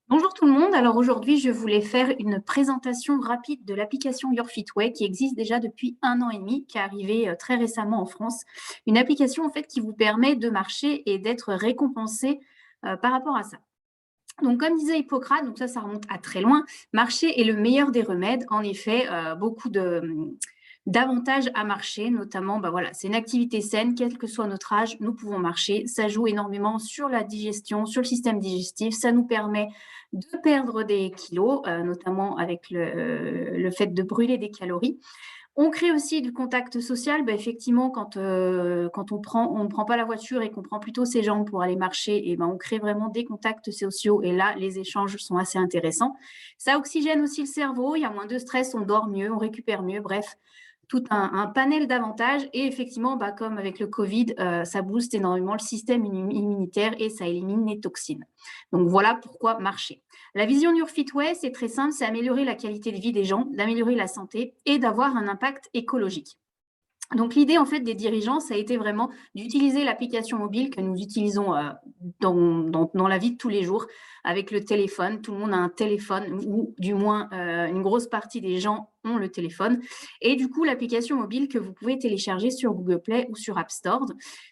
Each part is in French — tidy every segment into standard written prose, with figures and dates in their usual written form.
Bonjour tout le monde. Alors aujourd'hui, je voulais faire une présentation rapide de l'application Your Fitway qui existe déjà depuis 1 an et demi, qui est arrivée très récemment en France. Une application en fait qui vous permet de marcher et d'être récompensé par rapport à ça. Donc, comme disait Hippocrate, donc ça remonte à très loin, marcher est le meilleur des remèdes. En effet, beaucoup d'avantages à marcher, notamment, voilà, c'est une activité saine, quel que soit notre âge, nous pouvons marcher. Ça joue énormément sur la digestion, sur le système digestif. Ça nous permet de perdre des kilos, notamment avec le fait de brûler des calories. On crée aussi du contact social. Effectivement, quand on ne prend pas la voiture et qu'on prend plutôt ses jambes pour aller marcher, on crée vraiment des contacts sociaux et là, les échanges sont assez intéressants. Ça oxygène aussi le cerveau, il y a moins de stress, on dort mieux, on récupère mieux, bref, tout un panel d'avantages. Et effectivement, comme avec le Covid, ça booste énormément le système immunitaire et ça élimine les toxines. Donc voilà pourquoi marcher. La vision Your Fitway, c'est très simple, c'est améliorer la qualité de vie des gens, d'améliorer la santé et d'avoir un impact écologique. Donc l'idée en fait des dirigeants, ça a été vraiment d'utiliser l'application mobile que nous utilisons dans la vie de tous les jours avec le téléphone. Tout le monde a un téléphone ou du moins une grosse partie des gens ont le téléphone. Et du coup, l'application mobile que vous pouvez télécharger sur Google Play ou sur App Store.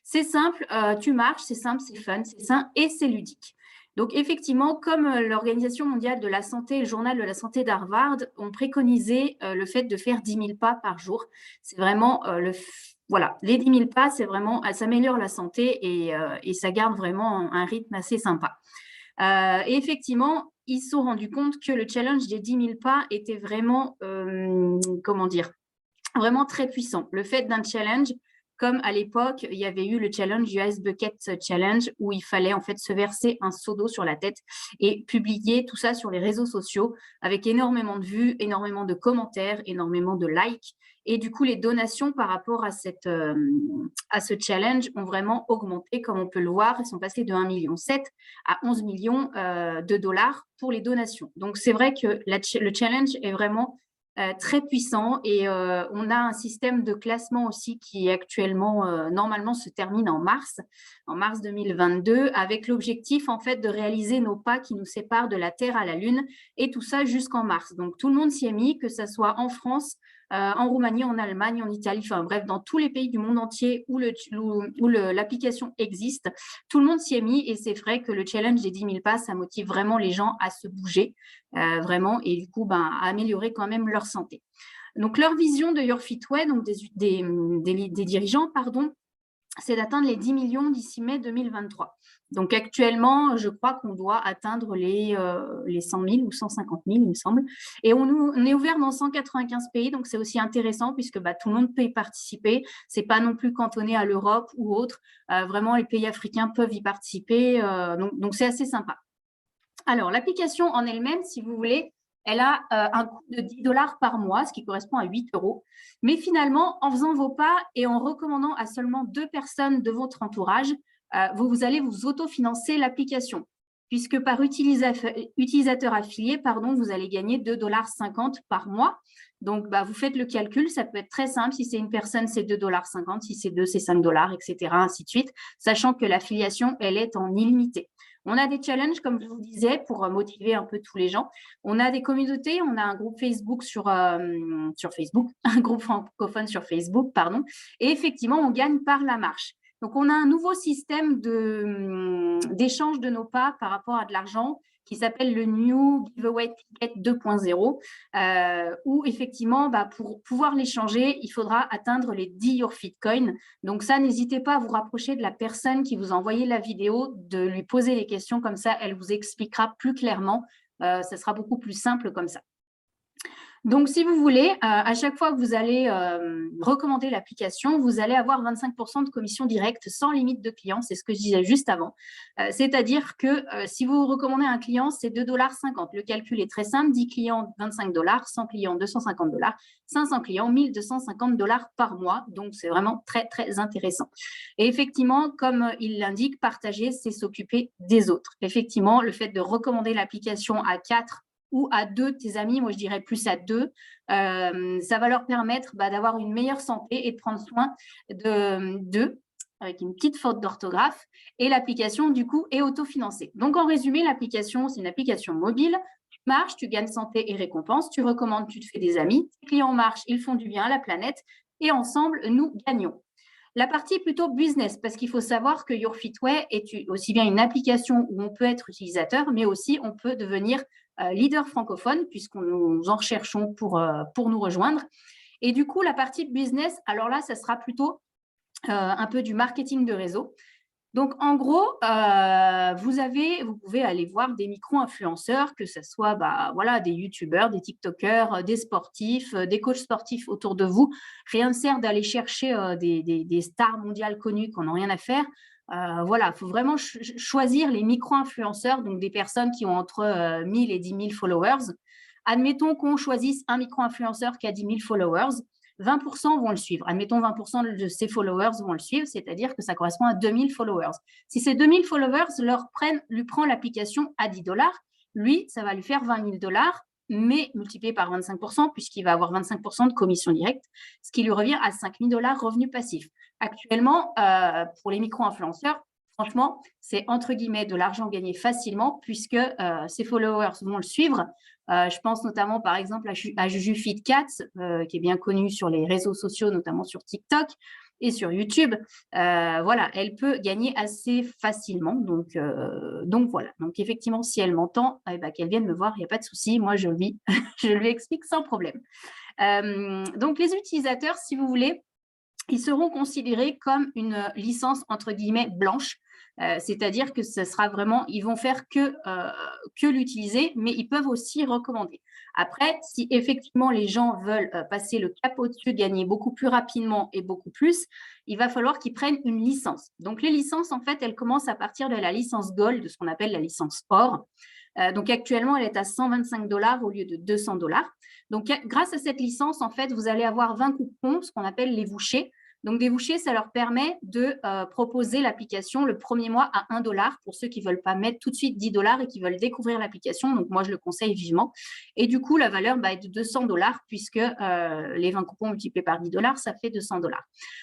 C'est simple, tu marches, c'est simple, c'est fun, c'est sain et c'est ludique. Donc, effectivement, comme l'Organisation mondiale de la santé et le journal de la santé d'Harvard ont préconisé le fait de faire 10 000 pas par jour. C'est vraiment voilà, les 10 000 pas, c'est vraiment, ça améliore la santé et ça garde vraiment un rythme assez sympa. Et effectivement, ils se sont rendus compte que le challenge des 10 000 pas était vraiment, comment dire, vraiment très puissant. Le fait d'un challenge, comme à l'époque, il y avait eu le challenge du Ice Bucket Challenge où il fallait en fait se verser un seau d'eau sur la tête et publier tout ça sur les réseaux sociaux avec énormément de vues, énormément de commentaires, énormément de likes. Et du coup, les donations par rapport à ce challenge ont vraiment augmenté, comme on peut le voir. Elles sont passées de 1,7 million à 11 millions de dollars pour les donations. Donc, c'est vrai que le challenge est vraiment très puissant et on a un système de classement aussi qui actuellement normalement se termine en mars 2022 avec l'objectif en fait de réaliser nos pas qui nous séparent de la Terre à la Lune et tout ça jusqu'en mars. Donc tout le monde s'y est mis, que ce soit en France, en Roumanie, en Allemagne, en Italie, enfin bref, dans tous les pays du monde entier où l'application existe, tout le monde s'y est mis et c'est vrai que le challenge des 10 000 pas, ça motive vraiment les gens à se bouger vraiment et du coup à améliorer quand même leur santé. Donc leur vision de Your Fitway, donc des dirigeants, pardon, c'est d'atteindre les 10 millions d'ici mai 2023. Donc actuellement, je crois qu'on doit atteindre les 100 000 ou 150 000, il me semble. Et on est ouvert dans 195 pays, donc c'est aussi intéressant puisque tout le monde peut y participer. C'est pas non plus cantonné à l'Europe ou autre. Vraiment, les pays africains peuvent y participer. Donc c'est assez sympa. Alors, l'application en elle-même, si vous voulez, elle a un coût de 10 dollars par mois, ce qui correspond à 8 euros. Mais finalement, en faisant vos pas et en recommandant à seulement 2 personnes de votre entourage, vous allez vous autofinancer l'application. Puisque par utilisateur affilié, vous allez gagner 2,50 dollars par mois. Donc, vous faites le calcul, ça peut être très simple. Si c'est une personne, c'est 2,50 dollars. Si c'est deux, c'est 5 dollars, etc., ainsi de suite, sachant que l'affiliation, elle est en illimité. On a des challenges, comme je vous disais, pour motiver un peu tous les gens. On a des communautés, on a un groupe Facebook sur Facebook, un groupe francophone sur Facebook, pardon. Et effectivement, on gagne par la marche. Donc, on a un nouveau système d'échange de nos pas par rapport à de l'argent qui s'appelle le New Giveaway Ticket 2.0, où effectivement, pour pouvoir l'échanger, il faudra atteindre les 10 Your Fit Coins. Donc ça, n'hésitez pas à vous rapprocher de la personne qui vous a envoyé la vidéo, de lui poser les questions comme ça, elle vous expliquera plus clairement. Ça sera beaucoup plus simple comme ça. Donc, si vous voulez, à chaque fois que vous allez recommander l'application, vous allez avoir 25% de commission directe sans limite de clients. C'est ce que je disais juste avant. C'est-à-dire que si vous recommandez un client, c'est 2,50 dollars. Le calcul est très simple. 10 clients, 25 dollars. 100 clients, 250 dollars. 500 clients, 1250 dollars par mois. Donc, c'est vraiment très, très intéressant. Et effectivement, comme il l'indique, partager, c'est s'occuper des autres. Effectivement, le fait de recommander l'application à 4 ou à 2 tes amis, moi je dirais plus à 2, ça va leur permettre d'avoir une meilleure santé et de prendre soin d'eux. avec une petite faute d'orthographe et l'application, du coup, est autofinancée. Donc, en résumé, l'application, c'est une application mobile. Tu marches, tu gagnes santé et récompense, tu recommandes, tu te fais des amis. Tes clients marchent, ils font du bien à la planète et ensemble, nous gagnons. La partie plutôt business, parce qu'il faut savoir que Your Fitway est aussi bien une application où on peut être utilisateur, mais aussi on peut devenir leader francophone, puisqu'on nous en recherchons pour nous rejoindre. Et du coup, la partie business, alors là, ça sera plutôt un peu du marketing de réseau. Donc, en gros, vous pouvez aller voir des micro-influenceurs, que ce soit voilà, des youtubeurs, des tiktokers, des sportifs, des coachs sportifs autour de vous. Rien ne sert d'aller chercher des stars mondiales connues qui n'en ont rien à faire. Voilà, il faut vraiment choisir les micro-influenceurs, donc des personnes qui ont entre 1000 et 10 000 followers. Admettons qu'on choisisse un micro-influenceur qui a 10 000 followers. 20% vont le suivre. Admettons, 20% de ses followers vont le suivre, c'est-à-dire que ça correspond à 2000 followers. Si ces 2000 followers lui prend l'application à 10 $, lui, ça va lui faire 20 000 $, mais multiplié par 25%, puisqu'il va avoir 25% de commission directe, ce qui lui revient à 5 000 $ revenus passifs. Actuellement, pour les micro-influenceurs, franchement, c'est entre guillemets de l'argent gagné facilement, puisque ses followers vont le suivre. Je pense notamment, par exemple, à Juju Fitcats, qui est bien connue sur les réseaux sociaux, notamment sur TikTok et sur YouTube. Voilà, elle peut gagner assez facilement. Donc voilà. Donc, effectivement, si elle m'entend, qu'elle vienne me voir, il n'y a pas de souci. Moi, je lui explique sans problème. Donc, les utilisateurs, si vous voulez, ils seront considérés comme une licence entre guillemets blanche, c'est-à-dire que ce sera vraiment, ils vont faire que l'utiliser, mais ils peuvent aussi recommander. Après, si effectivement les gens veulent passer le cap au-dessus, gagner beaucoup plus rapidement et beaucoup plus, il va falloir qu'ils prennent une licence. Donc les licences, en fait, elles commencent à partir de la licence Gold, de ce qu'on appelle la licence Or. Donc actuellement, elle est à 125 $ au lieu de 200 $. Donc grâce à cette licence, en fait, vous allez avoir 20 coupons, ce qu'on appelle les vouchers. Donc, des vouchers, ça leur permet de proposer l'application le premier mois à 1 $ pour ceux qui ne veulent pas mettre tout de suite 10 $ et qui veulent découvrir l'application. Donc, moi, je le conseille vivement. Et du coup, la valeur est de 200 $ puisque les 20 coupons multipliés par 10 $, ça fait 200 $.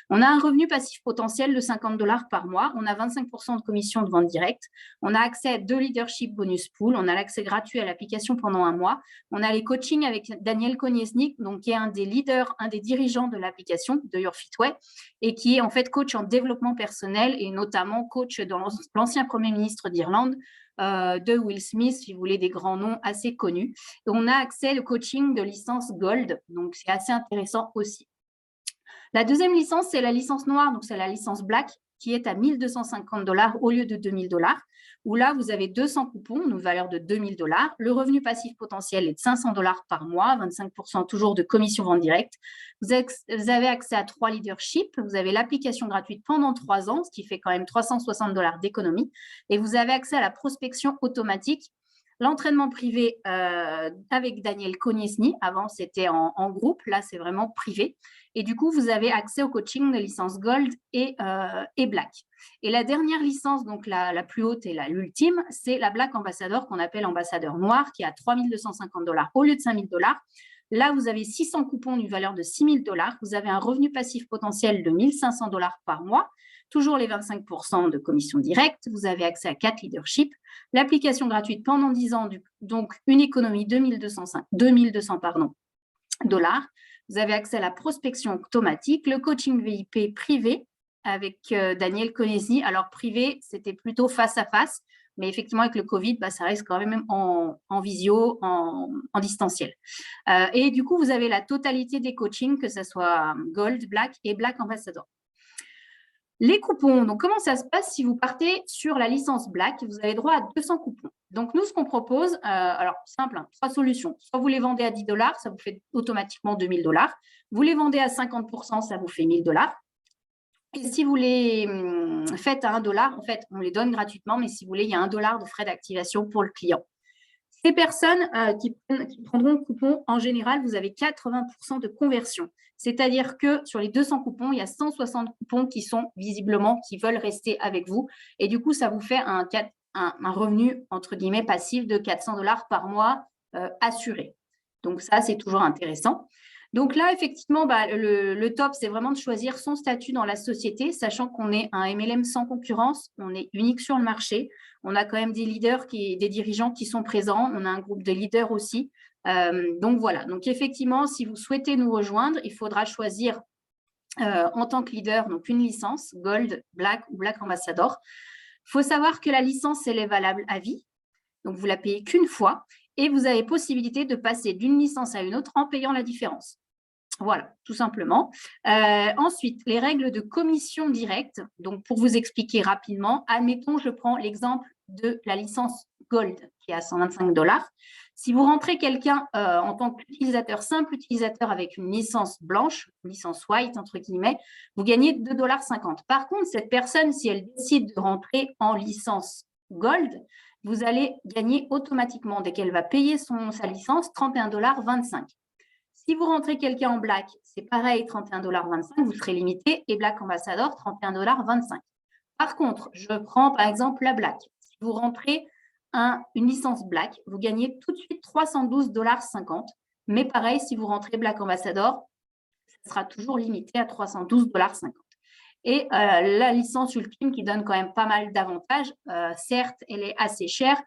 On a un revenu passif potentiel de 50 $ par mois. On a 25% de commission de vente directe. On a accès à 2 leadership bonus pool. On a l'accès gratuit à l'application pendant un mois. On a les coachings avec Daniel Koniecznik, donc, qui est un des leaders, un des dirigeants de l'application de Your Fitway, et qui est en fait coach en développement personnel et notamment coach dans l'ancien Premier ministre d'Irlande, de Will Smith, si vous voulez, des grands noms assez connus. Et on a accès au coaching de licence Gold, donc c'est assez intéressant aussi. La deuxième licence, c'est la licence noire, donc c'est la licence Black, qui est à 1 250 $ au lieu de 2 000 $, où là, vous avez 200 coupons, une valeur de 2 000 $. Le revenu passif potentiel est de 500 $ par mois, 25% toujours de commission vente directe. Vous avez accès à 3 leaderships, vous avez l'application gratuite pendant 3 ans, ce qui fait quand même 360 $ d'économie, et vous avez accès à la prospection automatique, l'entraînement privé avec Daniel Koniecznik. Avant, c'était en groupe, là, c'est vraiment privé. Et du coup, vous avez accès au coaching de licence Gold et Black. Et la dernière licence, donc la plus haute et l'ultime, c'est la Black Ambassador, qu'on appelle ambassadeur noir, qui est à 3 250 $ au lieu de 5 000 $. Là, vous avez 600 coupons d'une valeur de 6 000 $. Vous avez un revenu passif potentiel de 1 500 $ par mois, toujours les 25% de commission directe. Vous avez accès à 4 leaderships, l'application gratuite pendant 10 ans, donc une économie de 2200 $. Vous avez accès à la prospection automatique, le coaching VIP privé avec Daniel Koniecznik. Alors, privé, c'était plutôt face à face, mais effectivement, avec le Covid, ça reste quand même en visio, en distanciel. Et du coup, vous avez la totalité des coachings, que ce soit Gold, Black et Black Ambassador. Les coupons, donc comment ça se passe si vous partez sur la licence Black? Vous avez droit à 200 coupons. Donc, nous, ce qu'on propose, alors simple, 3 solutions. Soit vous les vendez à 10 $, ça vous fait automatiquement 2 000 $. Vous les vendez à 50%, ça vous fait 1 000 $. Et si vous les faites à 1 $, en fait, on les donne gratuitement, mais si vous voulez, il y a 1 $ de frais d'activation pour le client. Ces personnes qui prendront le coupon, en général, vous avez 80% de conversion. C'est-à-dire que sur les 200 coupons, il y a 160 coupons qui veulent rester avec vous. Et du coup, ça vous fait un revenu, entre guillemets, passif de 400 $ par mois assuré. Donc ça, c'est toujours intéressant. Donc là, effectivement, le top, c'est vraiment de choisir son statut dans la société, sachant qu'on est un MLM sans concurrence, on est unique sur le marché, on a quand même des leaders, des dirigeants qui sont présents, on a un groupe de leaders aussi. Donc voilà, donc effectivement, si vous souhaitez nous rejoindre, il faudra choisir en tant que leader donc une licence Gold, Black ou Black Ambassador. Il faut savoir que la licence, elle est valable à vie, donc vous la payez qu'une fois et vous avez possibilité de passer d'une licence à une autre en payant la différence. Voilà, tout simplement. Ensuite, les règles de commission directe. Donc, pour vous expliquer rapidement, admettons, je prends l'exemple de la licence Gold qui est à 125 $. Si vous rentrez quelqu'un en tant qu'utilisateur, simple utilisateur avec une licence blanche, une licence white, entre guillemets, vous gagnez 2,50 $. Par contre, cette personne, si elle décide de rentrer en licence Gold, vous allez gagner automatiquement, dès qu'elle va payer sa licence, 31,25 $. Si vous rentrez quelqu'un en Black, c'est pareil, 31,25 $, vous serez limité, et Black Ambassador, 31,25 $. Par contre, je prends par exemple la Black. Si vous rentrez une licence Black, vous gagnez tout de suite 312,50 $. Mais pareil, si vous rentrez Black Ambassador, ça sera toujours limité à 312,50 $. Et la licence Ultime qui donne quand même pas mal d'avantages. Certes, elle est assez chère,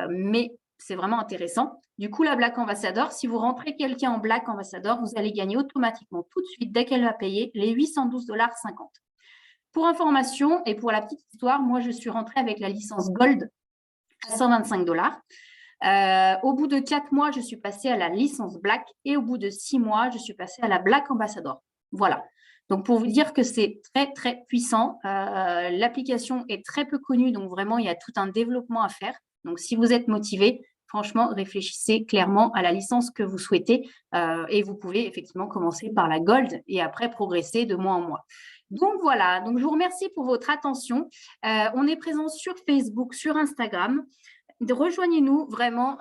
mais c'est vraiment intéressant. Du coup, la Black Ambassador, si vous rentrez quelqu'un en Black Ambassador, vous allez gagner automatiquement tout de suite, dès qu'elle va payer, les 812,50 $. Pour information et pour la petite histoire, moi, je suis rentrée avec la licence Gold à 125 $. Au bout de 4 mois, je suis passée à la licence Black et au bout de 6 mois, je suis passée à la Black Ambassador. Voilà. Donc, pour vous dire que c'est très, très puissant. L'application est très peu connue, donc vraiment, il y a tout un développement à faire. Donc, si vous êtes motivé, franchement, réfléchissez clairement à la licence que vous souhaitez et vous pouvez effectivement commencer par la Gold et après progresser de mois en mois. Donc, voilà. Donc, je vous remercie pour votre attention. On est présent sur Facebook, sur Instagram. Rejoignez-nous vraiment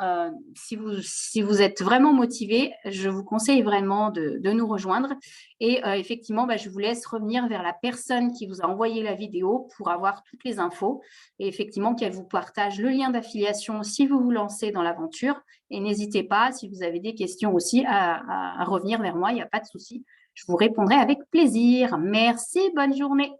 si vous êtes vraiment motivé. Je vous conseille vraiment de nous rejoindre. Et effectivement, je vous laisse revenir vers la personne qui vous a envoyé la vidéo pour avoir toutes les infos. Et effectivement, qu'elle vous partage le lien d'affiliation si vous vous lancez dans l'aventure. Et n'hésitez pas, si vous avez des questions aussi, à revenir vers moi. Il n'y a pas de souci. Je vous répondrai avec plaisir. Merci, bonne journée.